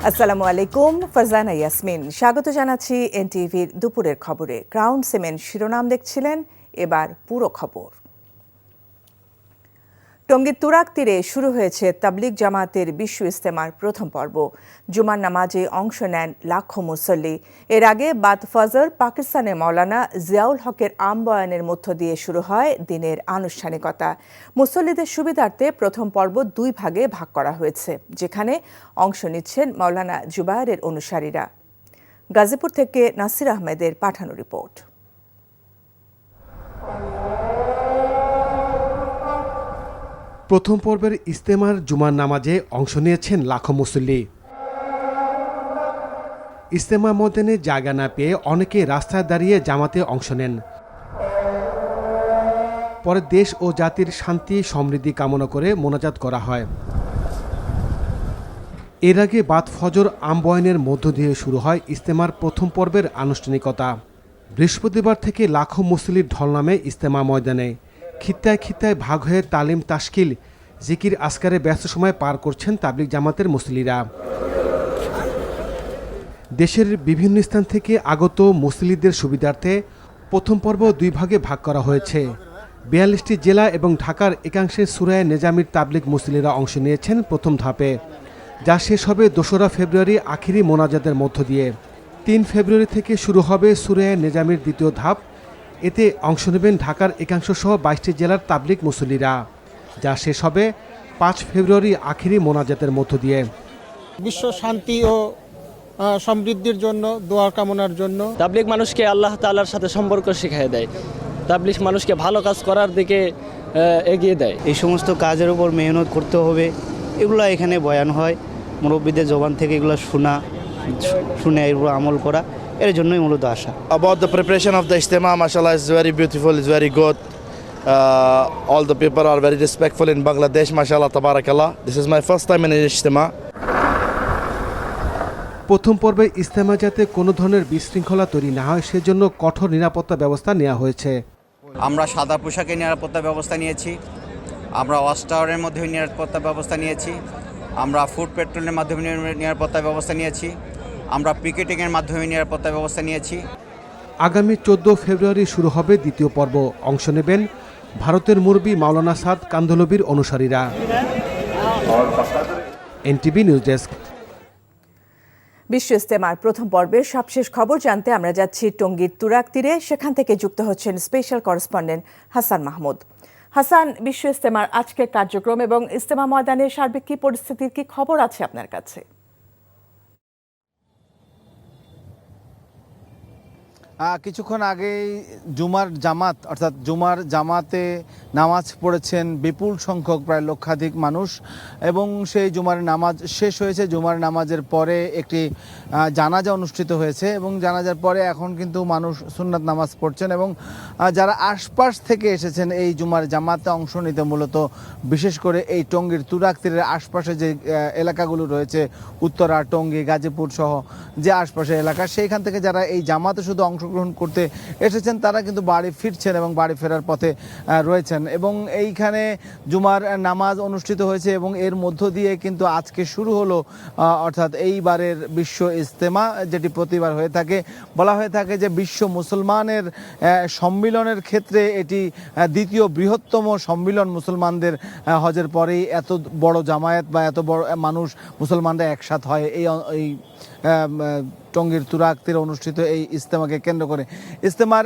আসসালামু আলাইকুম, ফারজানা ইয়াসমিন স্বাগত জানাচ্ছি এনটিভির দুপুরের খবরে। ক্রাউন সিমেন্ট শিরোনাম দেখছিলেন, এবার পুরো খবর। টঙ্গীর তুরাগ তীরে শুরু হয়েছে তাবলিগ জামাতের বিশ্ব ইজতেমার প্রথম পর্ব। জুমার নামাজে অংশ নেন লাখো মুসল্লি। এর আগে বাদ ফজর পাকিস্তানের মৌলানা জিয়াউল হকের আমবয়ানের মধ্য দিয়ে শুরু হয় দিনের আনুষ্ঠানিকতা। মুসল্লিদের সুবিধার্থে প্রথম পর্ব দুই ভাগে ভাগ করা হয়েছে, যেখানে অংশ নিচ্ছেন মৌলানা জুবায়েরের অনুসারীরা। গাজীপুর থেকে নাসির আহমেদের পাঠানো রিপোর্ট। প্রথম পর্বের ইজতেমার জুমার নামাজে অংশ নিয়েছেন লাখো মুসল্লি। ইজতেমা ময়দানে জায়গা না পেয়ে অনেকে রাস্তায় দাঁড়িয়ে জামাতে অংশ নেন। পরে দেশ ও জাতির শান্তি সমৃদ্ধি কামনা করে মোনাজাত করা হয়। এর আগে বাদ ফজর আমবয়ানের মধ্য দিয়ে শুরু হয় ইজতেমার প্রথম পর্বের আনুষ্ঠানিকতা। বৃহস্পতিবার থেকে লাখো মুসল্লির ঢল নামে ইজতেমা ময়দানে। খিত্তায় খিত্তায় ভাগ হয়ে তালিম, তাশকিল, জিকির আসকারে ব্যস্ত সময় পার করছেন তাবলিগ জামাতের মুসল্লিরা। দেশের বিভিন্ন স্থান থেকে আগত মুসল্লিদের সুবিধার্থে প্রথম পর্ব দুই ভাগে ভাগ করা হয়েছে। ৪২টি জেলা এবং ঢাকার একাংশে সূরায়ে নেজামির তাবলিগ মুসল্লিরা অংশ নিয়েছেন প্রথম ধাপে, যা শেষ হবে ২রা ফেব্রুয়ারি আখিরি মোনাজাতের মধ্য দিয়ে। ৩ ফেব্রুয়ারি থেকে শুরু হবে সূরায়ে নেজামির দ্বিতীয় ধাপ। এতে অংশ নেবেন ঢাকার একাংশ সহ ২২টি জেলার তাবলিগ মুসল্লিরা, যা শেষ হবে ৫ ফেব্রুয়ারি আখিরি মোনাজাতের মধ্য দিয়ে। বিশ্ব শান্তি ও সমৃদ্ধির জন্য, দোয়া কামনার জন্য। তাবলিগ মানুষকে আল্লাহ তাআলার সাথে সম্পর্ক শিখিয়ে দেয়। তাবলিগ মানুষকে ভালো কাজ করার দিকে এগিয়ে দেয়। এই সমস্ত কাজের উপর মেহনত করতে হবে, এগুলো এখানে বয়ান হয়। মুরব্বীদের জবান থেকে এগুলো শুনে এগুলো আমল করা, এর জন্যই মূলত আসা। About the preparation of the Ijtima, mashallah, is very beautiful, it's very good. All the people are very respectful in Bangladesh, mashallah, tabarakallah. This is my first time in an Ijtima. প্রথম পর্বে ইজতেমা যাতে কোনো ধরনের বিশৃঙ্খলা তৈরি না হয়, সেজন্য কঠোর নিরাপত্তা ব্যবস্থা নেওয়া হয়েছে। আমরা সাদা পোশাকে নিরাপত্তা ব্যবস্থা নিয়েছি, আমরা ওয়াচ টাওয়ারের মধ্যে নিরাপত্তা ব্যবস্থা নিয়েছি, আমরা ফুড পেট্রোলের মাধ্যমে নিরাপত্তা ব্যবস্থা নিয়েছি, আমরা পিকেটিংয়ের মাধ্যমে নিরাপত্তা ব্যবস্থা নিয়েছি। আগামী ১৪ ফেব্রুয়ারি শুরু হবে দ্বিতীয় পর্ব। অংশ নেবেন ভারতের মুরব্বি মাওলানা সাদ কান্দলবির অনুসারীরা। NTV news desk. বিশ্ব ইজতেমার প্রথম পর্বের সবশেষ খবর জানতে আমরা যাচ্ছি টঙ্গীর তুরাগ তীরে। সেখান থেকে যুক্ত হচ্ছেন স্পেশাল করেসপন্ডেন্ট হাসান মাহমুদ। হাসান, বিশ্ব ইজতেমার আজকের কার্যক্রম এবং ইজতেমা ময়দানের সার্বিক কি পরিস্থিতির কি খবর আছে আপনার কাছে? কিছুক্ষণ আগেই জুমার জামাত অর্থাৎ জুমার জামাতে নামাজ পড়েছেন বিপুল সংখ্যক, প্রায় লক্ষাধিক মানুষ, এবং সেই জুমার নামাজ শেষ হয়েছে। জুমার নামাজের পরে একটি জানাজা অনুষ্ঠিত হয়েছে এবং জানাজার পরে এখন কিন্তু মানুষ সুন্নাত নামাজ পড়ছেন। এবং যারা আশপাশ থেকে এসেছেন এই জুমার জামাতে অংশ নিতে, মূলত বিশেষ করে এই টঙ্গীর তুরাগ তীরের আশপাশে যে এলাকাগুলো রয়েছে, উত্তরা, টঙ্গী, গাজীপুর সহ যে আশপাশের এলাকা, সেইখান থেকে যারা এই জামাতে শুধু অংশগ্রহণ করতে এসেছেন তারা কিন্তু বাড়ি ফিরছেন এবং বাড়ি ফেরার পথে রয়েছেন। এবং এইখানে জুমার নামাজ অনুষ্ঠিত হয়েছে এবং এর মধ্য দিয়ে কিন্তু আজকে শুরু হলো অর্থাৎ এইবারের বিশ্ব ইজতেমা, যেটি প্রতিবার হয়ে থাকে। বলা হয়ে থাকে যে বিশ্ব মুসলমানের সম্মিলনের ক্ষেত্রে এটি দ্বিতীয় বৃহত্তম সম্মিলন। মুসলমানদের হজের পরেই এত বড় জামায়াত বা এত বড় মানুষ মুসলমানরা একসাথ হয় এই টঙ্গীর তুরাগ তীরে অনুষ্ঠিত এই ইজতেমাকে কেন্দ্র করে। ইজতেমার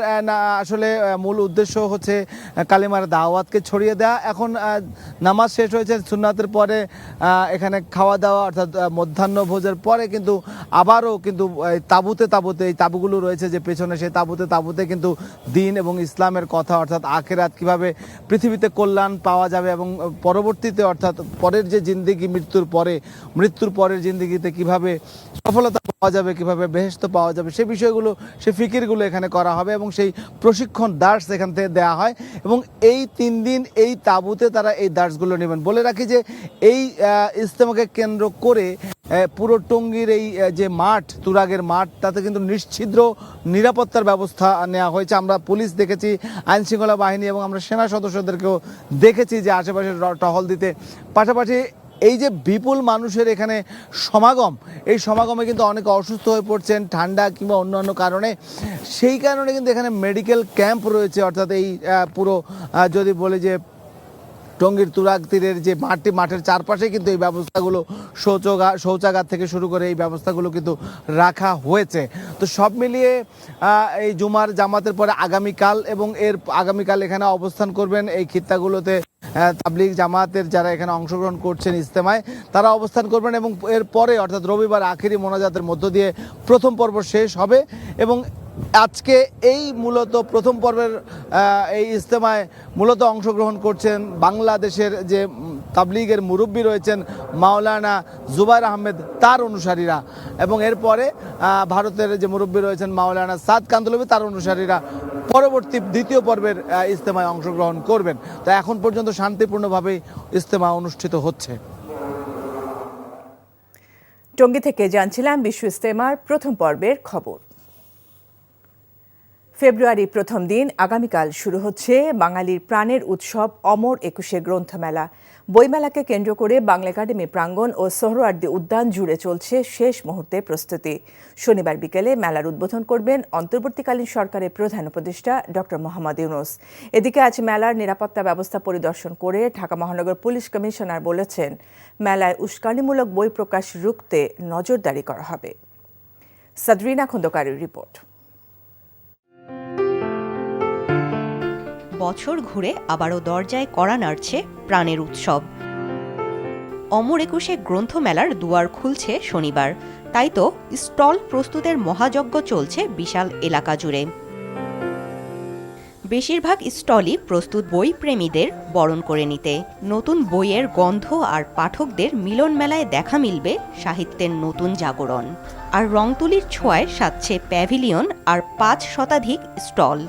আসলে মূল উদ্দেশ্য হচ্ছে কালিমার দাওয়াতকে ছড়িয়ে দেওয়া। এখন নামাজ শেষ হয়েছে, সুন্নাতের পরে এখানে খাওয়া দাওয়া অর্থাৎ মধ্যাহ্ন ভোজের পরে কিন্তু আবারও কিন্তু তাঁবুতে এই তাঁবুগুলো রয়েছে যে পেছনে, সেই তাঁবুতে কিন্তু দিন এবং ইসলামের কথা অর্থাৎ আখিরাত, কিভাবে পৃথিবীতে কল্যাণ পাওয়া যাবে এবং পরবর্তীতে অর্থাৎ পরের যে জিন্দেগি, মৃত্যুর পরের জিন্দেগিতে কিভাবে সফলতা পাওয়া যাবে, কিভাবে বেহেশত পাওয়া যাবে, সেই বিষয়গুলো, সেই ফিকিরগুলো এখানে করা হবে এবং সেই প্রশিক্ষণ দার্স এখান থেকে দেওয়া হয়। এবং এই ৩ দিন এই তাঁবুতে তারা এই দার্সগুলো নেবেন। বলে রাখি যে এই ইজতেমাকে কেন্দ্র করে পুরো টঙ্গীর এই যে মাঠ, তুরাগের মাঠ, তাতে কিন্তু নিশ্ছিদ্র নিরাপত্তার ব্যবস্থা নেওয়া হয়েছে। আমরা পুলিশ দেখেছি, আইনশৃঙ্খলা বাহিনী এবং আমরা সেনা সদস্যদেরকেও দেখেছি যে আশেপাশে টহল দিতে। পাশাপাশি এই যে বিপুল মানুষের এখানে সমাগম, এই সমাগমে কিন্তু অনেকে অসুস্থ হয়ে পড়ছেন ঠান্ডা কিংবা অন্যান্য কারণে। সেই কারণে কিন্তু এখানে মেডিকেল ক্যাম্প রয়েছে, অর্থাৎ এই পুরো যদি বলি যে টঙ্গীর তুরাগ তীরের যে মাঠের চারপাশে কিন্তু এই ব্যবস্থাগুলো শৌচাগার থেকে শুরু করে এই ব্যবস্থাগুলো কিন্তু রাখা হয়েছে। তো সব মিলিয়ে এই জুমার জামাতের পরে আগামীকাল আগামীকাল এখানে অবস্থান করবেন এই খিত্তাগুলোতে তাবলিগ জামাতের যারা এখানে অংশগ্রহণ করছেন ইজতেমায়, তারা অবস্থান করবেন এবং এর পরে অর্থাৎ রবিবার আখেরি মোনাজাতের মধ্য দিয়ে প্রথম পর্ব শেষ হবে। এবং আজকে এই মূলত প্রথম পর্বের এই ইজতেমায় মূলত অংশগ্রহণ করছেন বাংলাদেশের যে তাবলিগের মুরব্বী রয়েছেন মাওলানা জুবাইর আহমেদ, তার অনুসারীরা, এবং এরপরে ভারতের যে মুরব্বী রয়েছেন মাওলানা সাদ কান্দলবি, তার অনুসারীরা পরবর্তী দ্বিতীয় পর্বের ইজতেমায় অংশগ্রহণ করবেন। তো এখন পর্যন্ত শান্তিপূর্ণভাবেই ইজতেমা অনুষ্ঠিত হচ্ছে। টঙ্গী থেকে জানছিলাম বিশ্ব ইজতেমার প্রথম পর্বের খবর। ফেব্রুয়ারি প্রথম দিন আগামীকাল শুরু হচ্ছে বাঙালির প্রাণের উৎসব অমর একুশে গ্রন্থমেলা। বইমেলাকে কেন্দ্র করে বাংলা একাডেমি প্রাঙ্গণ ও সোহরাওয়ার্দী উদ্যান জুড়ে চলছে শেষ মুহূর্তে প্রস্তুতি। শনিবার বিকেলে মেলার উদ্বোধন করবেন অন্তর্বর্তীকালীন সরকারের প্রধান উপদেষ্টা ডক্টর মোহাম্মদ ইউনূস। এদিকে আজ মেলার নিরাপত্তা ব্যবস্থা পরিদর্শন করে ঢাকা মহানগর পুলিশ কমিশনার বলেছেন, মেলায় উস্কানিমূলক বই প্রকাশ রুখতে নজরদারি করা হবে। সাদরিনা খন্দকারের রিপোর্ট। বছর ঘুরে আবারও দরজায় কড়া নাড়ছে প্রাণের উৎসব। অমর একুশে গ্রন্থমেলার দুয়ার খুলছে শনিবার, তাই তো স্টল প্রস্তুতের মহাযজ্ঞ চলছে বিশাল এলাকা জুড়ে। বেশিরভাগ স্টলই প্রস্তুত বই প্রেমীদের বরণ করে নিতে। নতুন বইয়ের গন্ধ আর পাঠকদের মিলন মেলায় দেখা মিলবে সাহিত্যের নতুন জাগরণ। আর রংতুলির ছোঁয়ায় সাজছে প্যাভিলিয়ন আর 5 শতাধিক স্টল।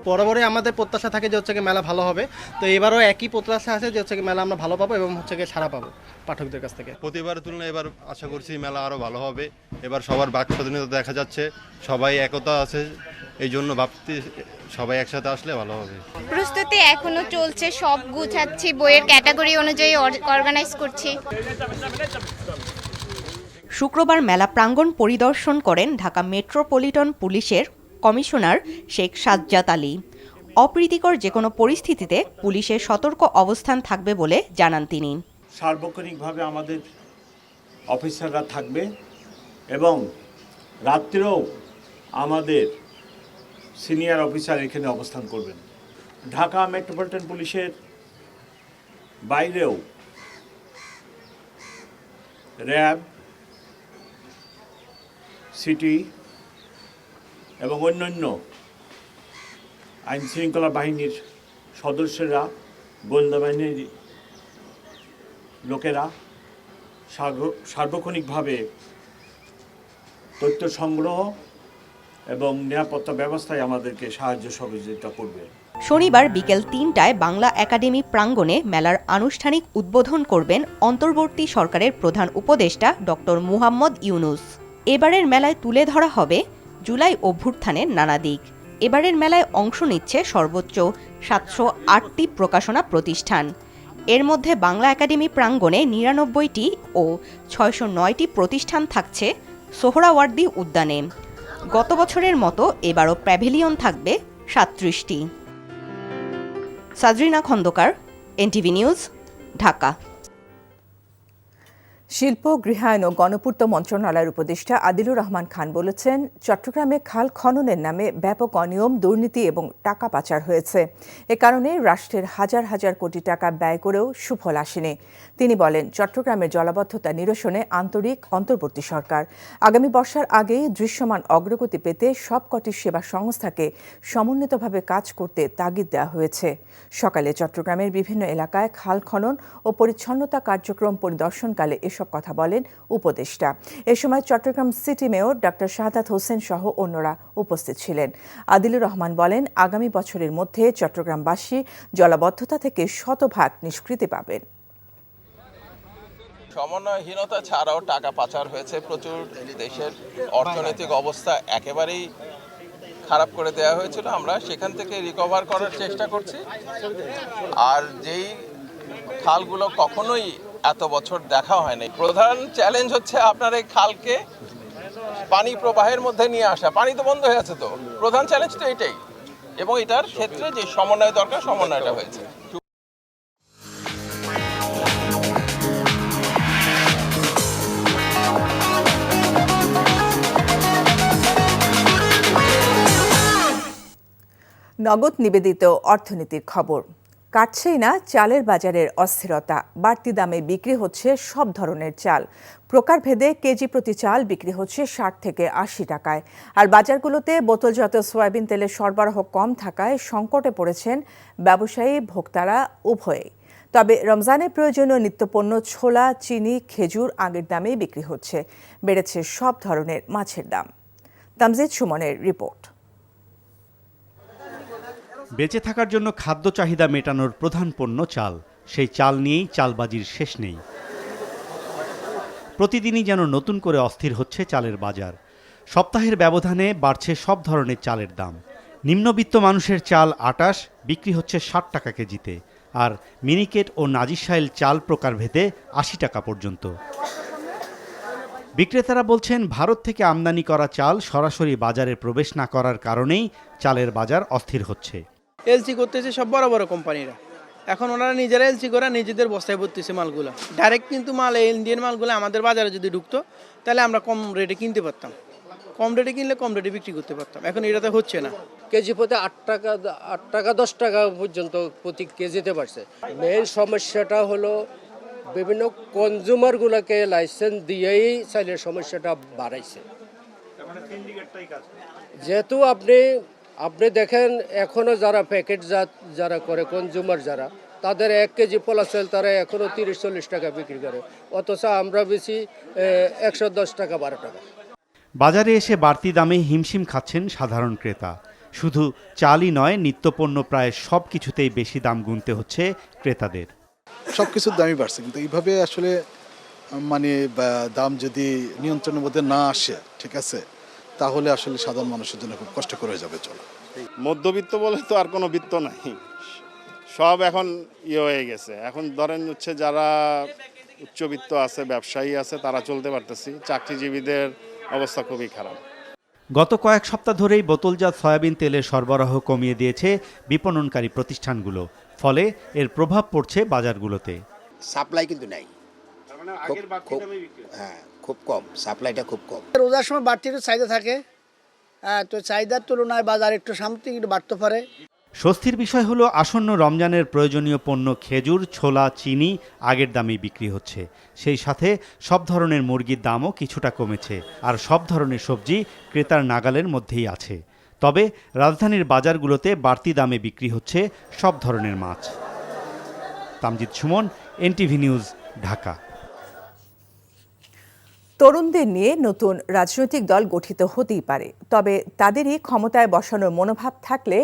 বরাবরই আমাদের প্রত্যাশা থাকে যে মেলা ভালো হবে, তো এবারও একই প্রত্যাশা আছে যে মেলা আমরা ভালো পাবো এবং সাড়া পাবো পাঠকদের কাছ থেকে। প্রতিবারের তুলনায় এবার আশা করছি মেলা আরো ভালো হবে। এবার সবার বাক স্বাধীনতা দেখা যাচ্ছে, সবাই একতা আছে, এই জন্য ভাবছি সবাই একসাথে আসলে ভালো হবে। প্রস্তুতি এখনো চলছে, সব গুছাচ্ছি, বইয়ের ক্যাটাগরি অনুযায়ী অর্গানাইজ করছি। শুক্রবার মেলা প্রাঙ্গণ পরিদর্শন করেন ঢাকা মেট্রোপলিটন পুলিশের কমিশনার শেখ সাজ্জাদ আলী। অপ্রীতিকর যে কোনো পরিস্থিতিতে পুলিশের সতর্ক অবস্থান থাকবে বলে জানান তিনি। সার্বক্ষণিকভাবে আমাদের অফিসাররা থাকবে এবং রাত্রেও আমাদের সিনিয়র অফিসার এখানে অবস্থান করবেন। ঢাকা মেট্রোপলিটন পুলিশের বাইরেও র্যাব, সিটি এবং অন্যান্য আইনশৃঙ্খলা বাহিনীর সদস্যরা, গোয়েন্দা বাহিনীর লোকেরা সার্বক্ষণিকভাবে তথ্য সংগ্রহ এবং নিরাপত্তা ব্যবস্থায় আমাদেরকে সাহায্য সহযোগিতা করবে। শনিবার বিকেল 3টায় বাংলা একাডেমি প্রাঙ্গণে মেলার আনুষ্ঠানিক উদ্বোধন করবেন অন্তর্বর্তী সরকারের প্রধান উপদেষ্টা ডক্টর মুহাম্মদ ইউনূস। এবারের মেলায় তুলে ধরা হবে জুলাই অভ্যুত্থানের নানা দিক। এবারের মেলায় অংশ নিচ্ছে সর্বোচ্চ 708টি প্রকাশনা প্রতিষ্ঠান। এর মধ্যে বাংলা একাডেমি প্রাঙ্গণে 99টি ও 609টি প্রতিষ্ঠান থাকছে সোহরাওয়ার্দী উদ্যানে। গত বছরের মতো এবারও প্যাভিলিয়ন থাকবে 37টি। সাদরিনা খন্দকার, এনটিভি নিউজ, ঢাকা। শিল্প, গৃহায়ন ও গণপূর্ত মন্ত্রণালয়ের উপদেষ্টা আদিলুর রহমান খান বলেছেন, চট্টগ্রামে খাল খননের নামে ব্যাপক অনিয়ম, দুর্নীতি এবং টাকা পাচার হয়েছে। এ কারণে রাষ্ট্রের হাজার হাজার কোটি টাকা ব্যয় করেও সুফল আসেনি। তিনি বলেন, চট্টগ্রামের জলাবদ্ধতা নিরসনে আন্তরিক অন্তর্বর্তী সরকার। আগামী বর্ষার আগেই দৃশ্যমান অগ্রগতি পেতে সবকটি সেবা সংস্থাকে সমন্বিতভাবে কাজ করতে তাগিদ দেওয়া হয়েছে। সকালে চট্টগ্রামের বিভিন্ন এলাকায় খাল খনন ও পরিচ্ছন্নতা কার্যক্রম পরিদর্শনকালে এসব কথা বলেন উপদেষ্টা। এ সময় Chittagong city mayor doctor Shahadat Hossain সহ অন্যরা উপস্থিত ছিলেন। আদিলুর রহমান বলেন, আগামী বছরের মধ্যে চট্টগ্রামবাসী জলাবদ্ধতা থেকে শতভাগ নিষ্কৃতি পাবেন। সমন্বয়হীনতা ছাড়াও টাকা পাচার হয়েছে প্রচুর। দেশের অর্থনৈতিক অবস্থা একেবারেই খারাপ করে দেওয়া হয়েছিল। আমরা সেখান থেকে রিকভার করার চেষ্টা করছি। আর যেই খালগুলো কখনোই এত বছর দেখা হয়নি। প্রধান চ্যালেঞ্জ হচ্ছে আপনার এই খালকে পানি প্রবাহের মধ্যে নিয়ে আসা। পানি তো বন্ধ হয়ে আছে, তো প্রধান চ্যালেঞ্জ তো এটাই, এবং এটার ক্ষেত্রে যে সমন্বয় দরকার সমন্বয়টা হয়েছে। নগদ নিবেদিত অর্থনীতির খবর। কাটছেই না চালের বাজারের অস্থিরতা। বাড়তি দামে বিক্রি হচ্ছে সব ধরনের চাল। প্রকারভেদে কেজি প্রতি চাল বিক্রি হচ্ছে 60 থেকে 80 টাকায়। আর বাজারগুলোতে বোতলজাত সয়াবিন তেলের সরবরাহ কম থাকায় সংকটে পড়েছেন ব্যবসায়ী ভোক্তারা উভয়েই। তবে রমজানে প্রয়োজনীয় নিত্যপণ্য ছোলা, চিনি, খেজুর আগের দামেই বিক্রি হচ্ছে। বেড়েছে সব ধরনের মাছের দাম। তামজিদ সুমনের রিপোর্ট। বেঁচে থাকার জন্য খাদ্য চাহিদা মেটানোর প্রধান পণ্য চাল। সেই চাল নিয়েই চালবাজির শেষ নেই। প্রতিদিনই যেন নতুন করে অস্থির হচ্ছে চালের বাজার। সপ্তাহের ব্যবধানে বাড়ছে সব ধরনের চালের দাম। নিম্নবিত্ত মানুষের চাল 28 বিক্রি হচ্ছে 60 টাকা কেজিতে, আর মিনিকেট ও নাজিরশাইল চাল প্রকারভেদে 80 টাকা পর্যন্ত। বিক্রেতারা বলছেন, ভারত থেকে আমদানি করা চাল সরাসরি বাজারে প্রবেশ না করার কারণেই চালের বাজার অস্থির হচ্ছে। এলসি করতেছে সব বড় বড় কোম্পানিরা, এখন ওনারা নিজেরা এলসি করে নিজেদের বস্তায় ভরতেছে মালগুলো। ডাইরেক্ট কিন্তু মাল ইন্ডিয়ান মালগুলো আমাদের বাজারে যদি ঢুকতো তাহলে আমরা কম রেটে কিনতে পারতাম, কম রেটে কিনলে কম রেটে বিক্রি করতে পারতাম। এখন এটা তো হচ্ছে না। কেজি প্রতি 8 টাকা 10 টাকা পর্যন্ত প্রতি কেজিতে বাড়ছে। মেইন সমস্যাটা হলো বিভিন্ন কনজিউমারগুলোকে লাইসেন্স দিয়েই চাইলের সমস্যাটা বাড়াইছে। যেহেতু আপনি দেখেন এখনো যারা প্যাকেট যারা করে কনজিউমার যারা, তাদের 1 কেজি পোলা চাল তারা এখনো 30-40 টাকা বিক্রি করে, অথচ আমরা বেশি 110 টাকা 12 টাকা। বাজারে এসে বাড়তি দামে হিমশিম খাচ্ছেন সাধারণ ক্রেতা। শুধু চালই নয়, নিত্যপণ্য প্রায় সব কিছুতেই বেশি দাম গুনতে হচ্ছে ক্রেতাদের। সব কিছুর দামই বাড়ছে, কিন্তু এইভাবে আসলে মানে দাম যদি নিয়ন্ত্রণের মধ্যে না আসে, ঠিক আছে, তাহলে আসলে সাধারণ মানুষের জন্য খুব কষ্টকর হয়ে যাবে চলা। মধ্যবিত্ত বলে তো আর কোনো বিত্ত নাই, সব এখন হয়ে গেছে। এখন ধরেন হচ্ছে যারা উচ্চবিত্ত আছে, ব্যবসায়ী আছে, তারা চলতে পারতেছি, চাকরিজীবীদের অবস্থা খুবই খারাপ। গত কয়েক সপ্তাহ ধরেই বোতলজাত সয়াবিন তেলের সরবরাহ কমিয়ে দিয়েছে বিপণনকারী প্রতিষ্ঠানগুলো। ফলে এর প্রভাব পড়ছে বাজারগুলোতে। সাপ্লাই কিন্তু নাই, খুব কম, সাপ্লাইটা খুব কম। রোজার সময় বাড়তি একটু চাহিদা থাকে, তো চাহিদার তুলনায় বাজার একটু সামথিং একটু বাড়তে পারে। স্বস্তির বিষয় হলো আসন্ন রমজানের প্রয়োজনীয় পণ্য খেজুর, ছোলা, চিনি আগের দামেই বিক্রি হচ্ছে। সেই সাথে সব ধরনের মুরগির দামও কিছুটা কমেছে, আর সব ধরনের সবজি ক্রেতার নাগালের মধ্যেই আছে। তবে রাজধানীর বাজারগুলোতে বাড়তি দামে বিক্রি হচ্ছে সব ধরনের মাছ। Tamjid Suman, NTV news, Dhaka. তরুণদের নিয়ে নতুন রাজনৈতিক দল গঠিত হতেই পারে, তবে তাদেরই ক্ষমতায় বসানোর মনোভাব থাকলে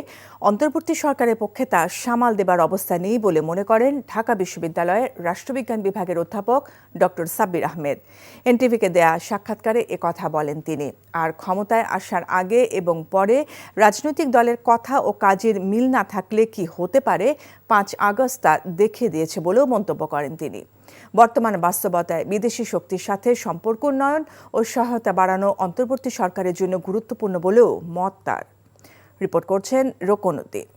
অন্তর্বর্তী সরকারের পক্ষে তা সামাল দেবার অবস্থা নেই বলে মনে করেন ঢাকা বিশ্ববিদ্যালয়ের রাষ্ট্রবিজ্ঞান বিভাগের অধ্যাপক ডক্টর সাব্বির আহমেদ। এনটিভিকে দেয়া সাক্ষাৎকারে একথা বলেন তিনি। আর ক্ষমতায় আসার আগে এবং পরে রাজনৈতিক দলের কথা ও কাজের মিল না থাকলে কি হতে পারে 5 আগস্ট তা দেখিয়ে দিয়েছে বলেও মন্তব্য করেন তিনি। বর্তমান বাস্তবতায় বিদেশি শক্তির সাথে সম্পর্ক উন্নয়ন ও সহায়তা বাড়ানো অন্তর্বর্তী সরকারের জন্য গুরুত্বপূর্ণ বলেও মত তার। রিপোর্ট করছেন রোকন উদ্দিন।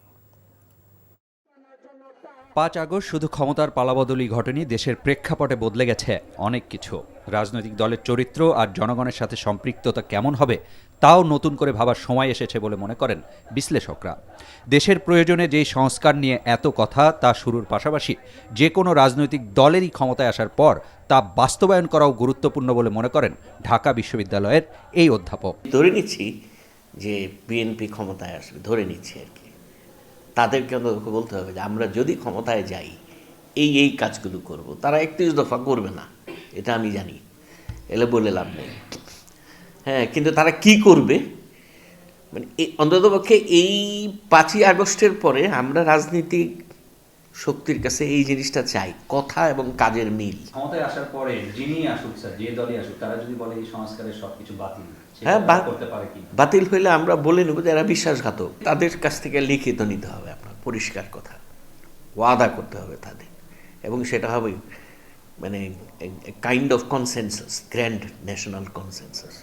5 আগস্ট শুধু ক্ষমতার পালাবদলই ঘটেনি, দেশের প্রেক্ষাপটে বদলে গেছে অনেক কিছু। রাজনৈতিক দলের চরিত্র আর জনগণের সাথে সম্পৃক্ততা কেমন হবে তাও নতুন করে ভাবার সময় এসেছে বলে মনে করেন বিশ্লেষকরা। দেশের প্রয়োজনে যেই সংস্কার নিয়ে এত কথা তা শুরুর পাশাপাশি যে কোনো রাজনৈতিক দলেরই ক্ষমতায় আসার পর তা বাস্তবায়ন করাও গুরুত্বপূর্ণ বলে মনে করেন ঢাকা বিশ্ববিদ্যালয়ের এই অধ্যাপক। ধরে নিচ্ছি যে বিএনপি ক্ষমতায় আসবে, ধরে নিচ্ছি আর কি, তাদেরকে বলতে হবে যে আমরা যদি ক্ষমতায় যাই এই কাজগুলো করব। তারা 31 দফা করবে না, এটা আমি জানি, এলে বলে লাভ নেই। হ্যাঁ, কিন্তু তারা কি করবে, মানে অন্ততপক্ষে এই 5ই আগস্টের পরে আমরা রাজনীতিক শক্তির কাছে এই জিনিসটা চাই, কথা এবং কাজের মিল। ক্ষমতায় আসার পরে যিনি আসুক, স্যার যে দলই আসুক, তারা যদি বলে এই সংস্কারের সবকিছু বাতিল, হ্যাঁ, করতে পারে কি? বাতিল হইলে আমরা বলে নেব যে এরা বিশ্বাসঘাতক। তাদের কাছ থেকে লিখিত নিতে হবে, আপনার পরিষ্কার কথা, ওয়াদা করতে হবে তাদের এবং সেটা হবে মানে kind of consensus, grand national consensus.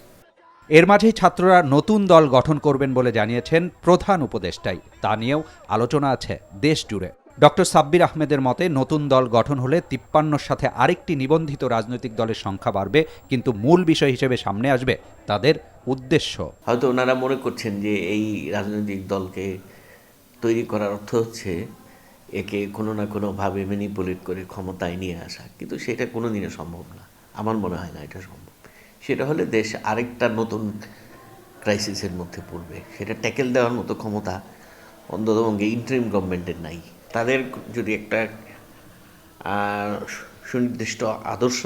এর মাঝেই ছাত্ররা নতুন দল গঠন করবেন বলে জানিয়েছেন প্রধান উপদেষ্টাই। তা নিয়েও আলোচনা আছে দেশ জুড়ে। ডক্টর সাব্বির আহমেদের মতে নতুন দল গঠন হলে 53-র সাথে আরেকটি নিবন্ধিত রাজনৈতিক দলের সংখ্যা বাড়বে, কিন্তু মূল বিষয় হিসেবে সামনে আসবে তাদের উদ্দেশ্য। হয়তো ওনারা মনে করছেন যে এই রাজনৈতিক দলকে তৈরি করার অর্থ হচ্ছে একে কোনো না কোনোভাবে ম্যানিপুলেট করে ক্ষমতায় নিয়ে আসা, কিন্তু সেটা কোনো দিনে সম্ভব না। আমার মনে হয় না এটা সম্ভব। সেটা হলে দেশ আরেকটা নতুন ক্রাইসিসের মধ্যে পড়বে। সেটা ট্যাকেল দেওয়ার মতো ক্ষমতা অন্ততপক্ষে ইন্টারিম গভর্নমেন্টের নাই। তাদের যদি একটা সুনির্দিষ্ট আদর্শ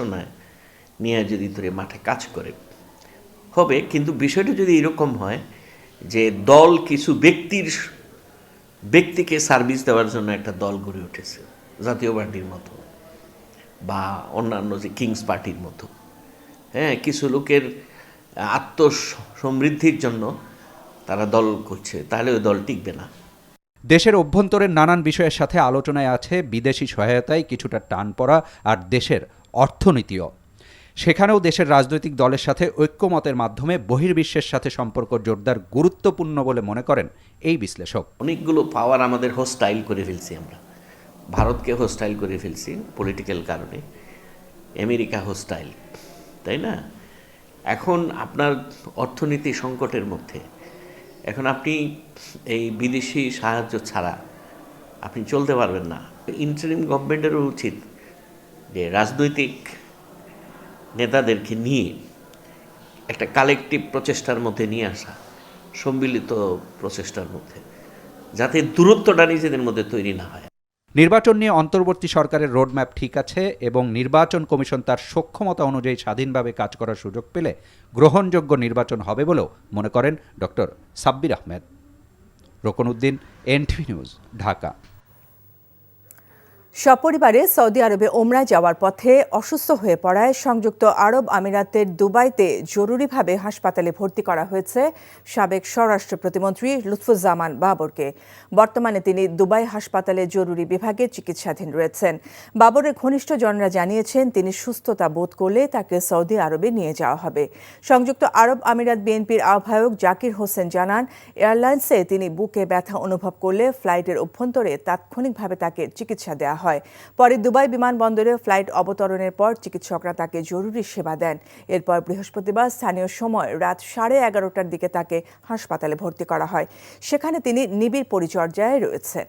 নিয়ে যদি ধরে মাঠে কাজ করে হবে, কিন্তু বিষয়টা যদি এরকম হয় যে দল কিছু ব্যক্তিকে সার্ভিস দেওয়ার জন্য একটা দল গড়ে উঠেছে, জাতীয় পার্টির মতো বা অন্যান্য যে কিংস পার্টির মতো, হ্যাঁ, কিছু লোকের আত্মসমৃদ্ধির জন্য তারা দল করছে, তাহলে ওই দল টিকবে না। দেশের অভ্যন্তরের নানান বিষয়ের সাথে আলোচনায় আছে বিদেশি সহায়তায় কিছুটা টান পড়া আর দেশের অর্থনীতিও। সেখানেও দেশের রাজনৈতিক দলের সাথে ঐক্যমতের মাধ্যমে বহির্বিশ্বের সাথে সম্পর্ক জোরদার গুরুত্বপূর্ণ বলে মনে করেন এই বিশ্লেষক। অনেকগুলো পাওয়ার আমাদের হোস্টাইল করে ফেলছি, আমরা ভারতকে হোস্টাইল করে ফেলছি পলিটিক্যাল কারণে, আমেরিকা হোস্টাইল, তাই না? এখন আপনার অর্থনীতি সংকটের মধ্যে, এখন আপনি এই বিদেশি সাহায্য ছাড়া আপনি চলতে পারবেন না। ইন্টারিম গভর্নমেন্টেরও উচিত যে রাজনৈতিক নেতাদেরকে নিয়ে একটা কালেকটিভ প্রচেষ্টার মধ্যে নিয়ে আসা, সম্মিলিত প্রচেষ্টার মধ্যে, যাতে দূরত্বটা নিজেদের মধ্যে তৈরি না হয়। নির্বাচন নিয়ে অন্তর্বর্তী সরকারের রোডম্যাপ ঠিক আছে এবং নির্বাচন কমিশন তার সক্ষমতা অনুযায়ী স্বাধীনভাবে কাজ করার সুযোগ পেলে গ্রহণযোগ্য নির্বাচন হবে বলেও মনে করেন doctor Sabbir Ahmed. Rokonuddin, NTV news, Dhaka. সপরিবারে সৌদি আরবে ওমরায় যাওয়ার পথে অসুস্থ হয়ে পড়ায় সংযুক্ত আরব আমিরাতের দুবাইতে জরুরিভাবে হাসপাতালে ভর্তি করা হয়েছে সাবেক স্বরাষ্ট্র প্রতিমন্ত্রী লুৎফুজ্জামান বাবরকে। বর্তমানে তিনি দুবাই হাসপাতালে জরুরি বিভাগে চিকিৎসাধীন রয়েছেন। বাবরের ঘনিষ্ঠজনরা জানিয়েছেন তিনি সুস্থতা বোধ করলে তাকে সৌদি আরবে নিয়ে যাওয়া হবে। সংযুক্ত আরব আমিরাত বিএনপির আহ্বায়ক জাকির হোসেন জানান, এয়ারলাইন্সে তিনি বুকে ব্যথা অনুভব করলে ফ্লাইটের অভ্যন্তরে তাৎক্ষণিকভাবে তাকে চিকিৎসা দেওয়া হয়। পরে দুবাই বিমানবন্দরে ফ্লাইট অবতরণের পর চিকিৎসকরা তাকে জরুরি সেবা দেন। এরপর বৃহস্পতিবার স্থানীয় সময় রাত 11:30টার দিকে তাকে হাসপাতালে ভর্তি করা হয়। সেখানে তিনি নিবিড় পরিচর্যায় রয়েছেন।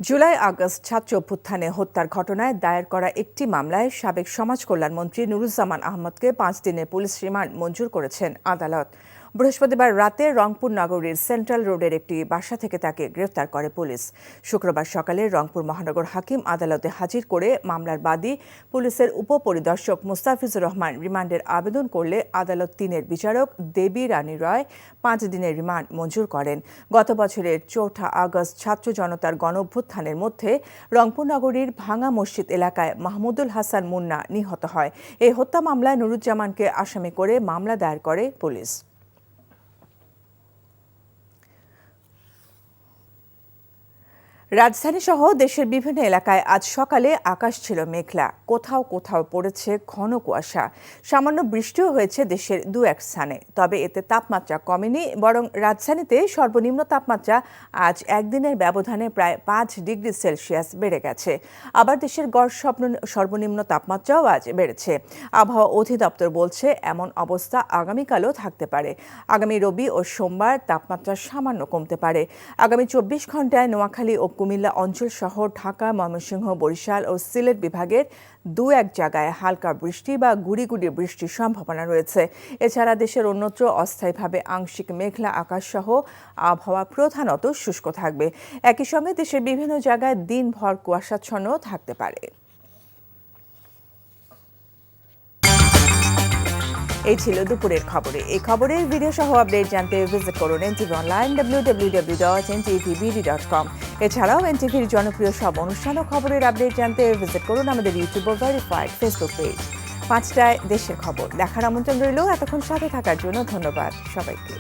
জুলাই আগস্ট ছাত্র অভ্যুত্থানে হত্যার ঘটনায় দায়ের করা একটি মামলায় সাবেক সমাজ কল্যাণমন্ত্রী নুরুজ্জামান আহমদকে 5 দিনের পুলিশ রিমান্ড মঞ্জুর করেছেন আদালত। বৃহস্পতিবার রাতে রংপুর নগরীর সেন্ট্রাল রোডের একটি বাসা থেকে তাকে গ্রেফতার করে পুলিশ। শুক্রবার সকালে রংপুর মহানগর হাকিম আদালতে হাজির করে মামলার বাদী পুলিশের উপপরিদর্শক মুস্তাফিজুর রহমান রিমান্ডের আবেদন করলে আদালত 3-এর বিচারক দেবী রানী রয় 5 দিনের রিমান্ড মঞ্জুর করেন। গত বছরের 4 আগস্ট ছাত্র জনতার গণঅভ্যুত্থানের মধ্যে রংপুর নগরীর ভাঙা মসজিদ এলাকায় মাহমুদুল হাসান মুন্না নিহত হয়। এই হত্যা মামলায় নুরুজ্জামানকে আসামি করে মামলা দায়ের করে পুলিশ। রাজধানী সহ দেশের বিভিন্ন এলাকায় আজ সকালে আকাশ ছিল মেঘলা, কোথাও কোথাও পড়েছে ঘন কুয়াশা। সামান্য বৃষ্টিও হয়েছে দেশের 2-1 স্থানে। তবে এতে তাপমাত্রা কমেনি, বরং রাজধানীতে সর্বনিম্ন তাপমাত্রা আজ একদিনের ব্যবধানে প্রায় 5 ডিগ্রি সেলসিয়াস বেড়ে গেছে। আবার দেশের গড় সর্বনিম্ন তাপমাত্রাও আজ বেড়েছে। আবহাওয়া অধিদপ্তর বলছে এমন অবস্থা আগামীকালও থাকতে পারে। আগামী রবি ও সোমবার তাপমাত্রা সামান্য কমতে পারে। আগামী 24 ঘন্টায় নোয়াখালী ও কুমিল্লা অঞ্চল সহ ঢাকা, ময়মনসিংহ, বরিশাল ও সিলেট বিভাগের 2-1 জায়গায় হালকা বৃষ্টি বা গুড়ি গুড়ি বৃষ্টির সম্ভাবনা রয়েছে। এছাড়া দেশের অন্যত্র অস্থায়ীভাবে আংশিক মেঘলা আকাশ সহ আবহাওয়া প্রধানত শুষ্ক থাকবে। একই সঙ্গে দেশের বিভিন্ন জায়গায় দিনভর কুয়াশাচ্ছন্ন থাকতে পারে। এই ছিল দুপুরের খবরে। এই খবরের ভিডিও সহ আপডেট জানতে ভিজিট করুন এনটিভি অনলাইন www.ntvbd.com। এছাড়াও এনটিভির জনপ্রিয় সব অনুষ্ঠান ও খবরের আপডেট জানতে ভিজিট করুন আমাদের ইউটিউব ও ভেরিফাইড ফেসবুক পেজ। 5টায় দেশের খবর দেখার আমন্ত্রণ রইল। এতক্ষণ সাথে থাকার জন্য ধন্যবাদ সবাইকে।